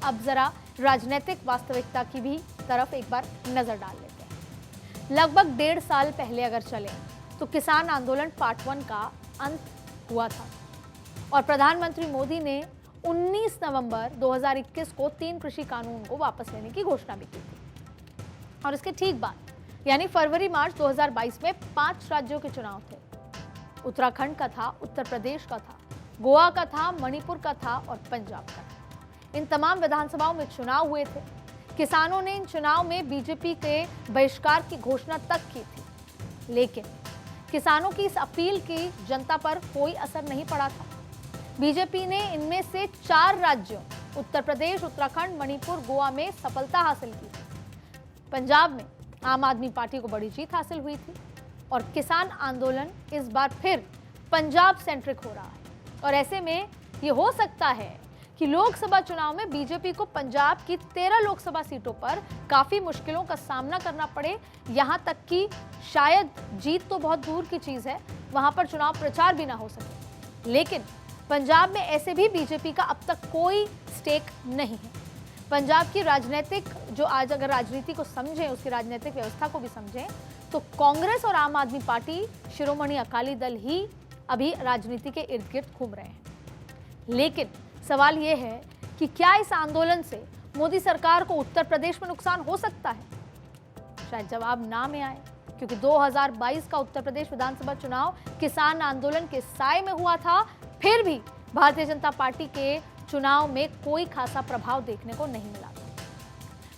अब जरा राजनीतिक वास्तविकता की भी तरफ एक बार नजर डाल लेते हैं। लगभग 1.5 साल पहले अगर चले तो किसान आंदोलन पार्ट 1 का अंत हुआ था और प्रधानमंत्री मोदी ने 19 नवंबर 2021 को 3 कृषि कानून को वापस लेने की घोषणा भी की थी। और इसके ठीक बाद यानी फरवरी-मार्च 2022 में 5 राज्यों के चुनाव थे। उत्तराखंड का था, उत्तर प्रदेश का था, गोवा का था, मणिपुर का था और पंजाब का था। इन तमाम विधानसभाओं में चुनाव हुए थे। किसानों ने इन चुनाव में बीजेपी के बहिष्कार की घोषणा तक की थी, लेकिन किसानों की इस अपील की जनता पर कोई असर नहीं पड़ा था। बीजेपी ने इनमें से 4 राज्यों उत्तर प्रदेश, उत्तराखंड, मणिपुर, गोवा में सफलता हासिल की थी। पंजाब में आम आदमी पार्टी को बड़ी जीत हासिल हुई थी और किसान आंदोलन इस बार फिर पंजाब सेंट्रिक हो रहा है। और ऐसे में ये हो सकता है कि लोकसभा चुनाव में बीजेपी को पंजाब की 13 लोकसभा सीटों पर काफी मुश्किलों का सामना करना पड़े। यहां तक कि शायद जीत तो बहुत दूर की चीज है, वहां पर चुनाव प्रचार भी ना हो सके। लेकिन पंजाब में ऐसे भी बीजेपी का अब तक कोई स्टेक नहीं है। पंजाब की राजनीतिक जो आज अगर राजनीति को समझें, उसकी राजनीतिक व्यवस्था को भी समझें, तो कांग्रेस और आम आदमी पार्टी, शिरोमणि अकाली दल ही अभी राजनीति के इर्द गिर्द घूम रहे हैं। लेकिन सवाल यह है कि क्या इस आंदोलन से मोदी सरकार को उत्तर प्रदेश में नुकसान हो सकता है? शायद जवाब ना में आए, क्योंकि 2022 का उत्तर प्रदेश विधानसभा चुनाव किसान आंदोलन के साए में हुआ था। फिर भी भारतीय जनता पार्टी के चुनाव में कोई खासा प्रभाव देखने को नहीं मिला था।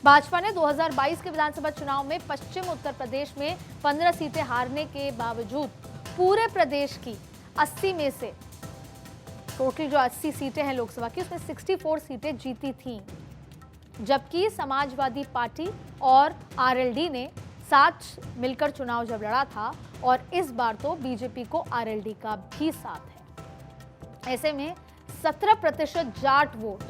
भाजपा ने 2022 के विधानसभा चुनाव में पश्चिम उत्तर प्रदेश में 15 सीटें हारने के बावजूद पूरे प्रदेश की 80 में से टोटल जो 80 सीटें हैं लोकसभा की, उसमें 64 सीटें जीती थीं। जबकि समाजवादी पार्टी और आरएलडी ने साथ मिलकर चुनाव जब लड़ा था और इस बार तो बीजेपी को आरएलडी का भी साथ है। ऐसे में 17% जाट वोट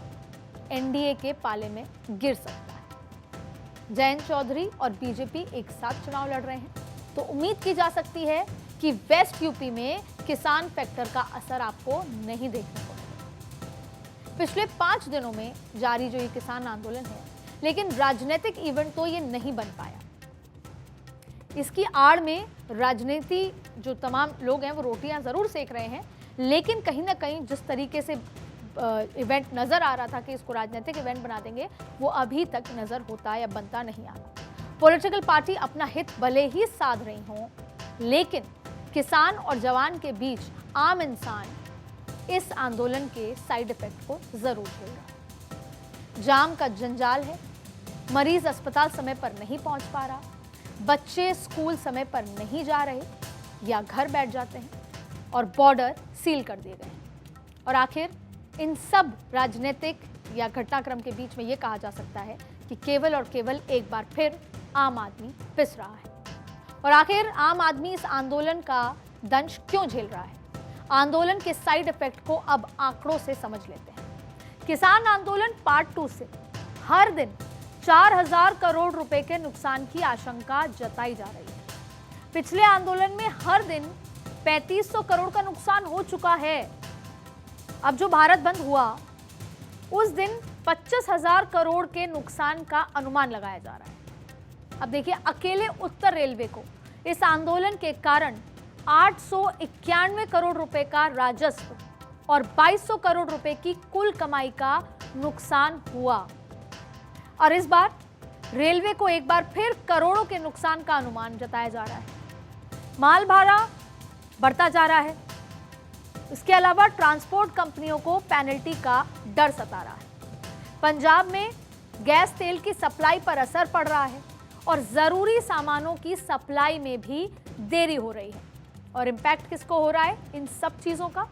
एनडीए के पाले में गिर सकता है। जयंत चौधरी और बीजेपी एक साथ चुनाव लड़ रहे हैं, तो उम्मीद की जा सकती है कि वेस्ट यूपी में किसान फैक्टर का असर आपको नहीं देखने को मिलेगा। पिछले 5 दिनों में जारी जो ये किसान आंदोलन है, लेकिन राजनीतिक इवेंट तो ये नहीं बन पाया। इसकी आड़ में राजनीति जो तमाम लोग हैं वो रोटियां जरूर सेक रहे हैं, लेकिन कहीं ना कहीं जिस तरीके से इवेंट नजर आ रहा था कि इसको राजनीतिक इवेंट बना देंगे, वो अभी तक नजर होता या बनता नहीं आ रहा। पॉलिटिकल पार्टी अपना हित भले ही साध रही हों, लेकिन किसान और जवान के बीच आम इंसान इस आंदोलन के साइड इफेक्ट को जरूर झेल रहा है। जाम का जंजाल है, मरीज अस्पताल समय पर नहीं पहुंच पा रहा, बच्चे स्कूल समय पर नहीं जा रहे या घर बैठ जाते हैं और बॉर्डर सील कर दिए गए हैं। और आखिर इन सब राजनीतिक या घटनाक्रम के बीच में यह कहा जा सकता है कि केवल और केवल एक बार फिर आम आदमी पिस रहा है। और आखिर आम आदमी इस आंदोलन का दंश क्यों झेल रहा है? आंदोलन के साइड इफेक्ट को अब आंकड़ों से समझ लेते हैं। किसान आंदोलन पार्ट 2 से हर दिन 4000 करोड़ रुपए के नुकसान की आशंका जताई जा रही है। पिछले आंदोलन में हर दिन 3500 करोड़ का नुकसान हो चुका है। अब जो भारत बंद हुआ उस दिन 25,000 करोड़ के नुकसान का अनुमान लगाया जा रहा है। अब देखिए, अकेले उत्तर रेलवे को इस आंदोलन के कारण 891 करोड़ रुपए का राजस्व और 2200 करोड़ रुपए की कुल कमाई का नुकसान हुआ। और इस बार रेलवे को एक बार फिर करोड़ों के नुकसान का अनुमान जताया जा रहा है। माल भाड़ा बढ़ता जा रहा है। इसके अलावा ट्रांसपोर्ट कंपनियों को पेनल्टी का डर सता रहा है। पंजाब में गैस तेल की सप्लाई पर असर पड़ रहा है और जरूरी सामानों की सप्लाई में भी देरी हो रही है। और इंपैक्ट किसको हो रहा है इन सब चीजों का?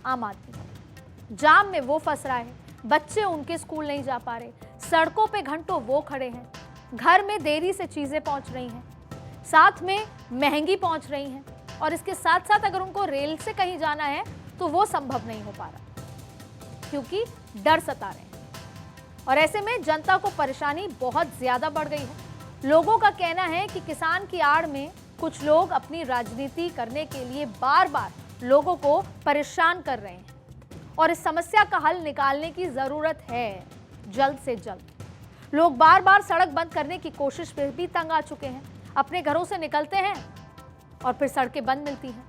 आम आदमी। जाम में वो फंस रहा है, बच्चे उनके स्कूल नहीं जा पा रहे, सड़कों पे घंटों वो खड़े हैं, घर में देरी से चीजें पहुंच रही हैं, साथ में महंगी पहुंच रही हैं, और इसके साथ साथ अगर उनको रेल से कहीं जाना है तो वो संभव नहीं हो पा रहा क्योंकि डर सता रहे हैं। और ऐसे में जनता को परेशानी बहुत ज्यादा बढ़ गई है। लोगों का कहना है कि किसान की आड़ में कुछ लोग अपनी राजनीति करने के लिए बार बार लोगों को परेशान कर रहे हैं और इस समस्या का हल निकालने की जरूरत है। जल्द से जल्द। लोग बार बार सड़क बंद करने की कोशिश पे भी तंग आ चुके हैं। अपने घरों से निकलते हैं और फिर सड़कें बंद मिलती हैं।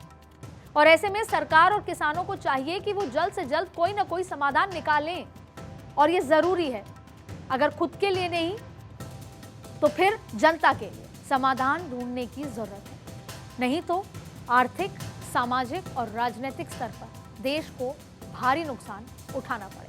और ऐसे में सरकार और किसानों को चाहिए कि वो जल्द से जल्द कोई ना कोई समाधान निकालें। और ये जरूरी है, अगर खुद के लिए नहीं तो फिर जनता के लिए समाधान ढूंढने की जरूरत है। नहीं तो आर्थिक, सामाजिक और राजनीतिक स्तर पर देश को भारी नुकसान उठाना पड़ेगा।